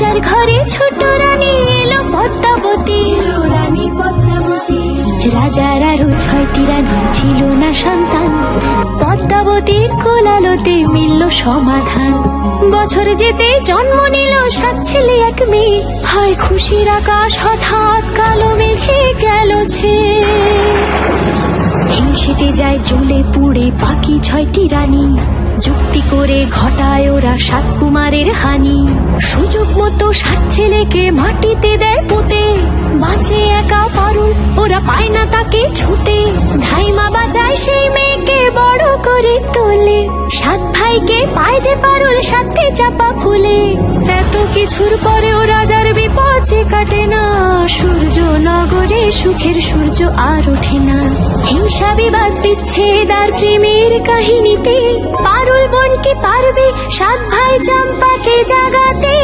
রাজার ঘরে ছোট রানী এলো পদ্মাবতী, রানী পদ্মাবতী। রাজার আরো 6টি রানী, ছিল না সন্তান, পদ্মাবতীর কোলালোতে মিলল সমাধান। বছর যেতে জন্ম নিল 7 ছেলে 1 মেয়ে, হয় খুশির আকাশ হঠাৎ কালো মেঘে গেল ছেয়ে। হিংসেতে যায় জ্বলে পুড়ে বাকি 6টি রানী, যুক্তি করে ঘটায় ওরা 7 কুমারের হানি। সুযোগ মতো 7 ছেলেকে মাটিতে দেয় পুঁতে, বাঁচে একা পারুল, ওরা পায় না তাকে ছুতে। ধাইমা বাজায় সেই মেয়েকে বড় করে তোলে, 7 ভাইকে পায় যে পারুল 7টি চাপা ফুলে। এত কিছুর পরেও রাজার বিপদ যে কাটে না, সূর্য নগরে সুখের সূর্য আর ওঠে না। হিংসা বিবাদ বিচ্ছেদ আর প্রেমের কাহিনীতে পারুল বোন কি পারবে 7 ভাই চম্পাকে জাগাতে।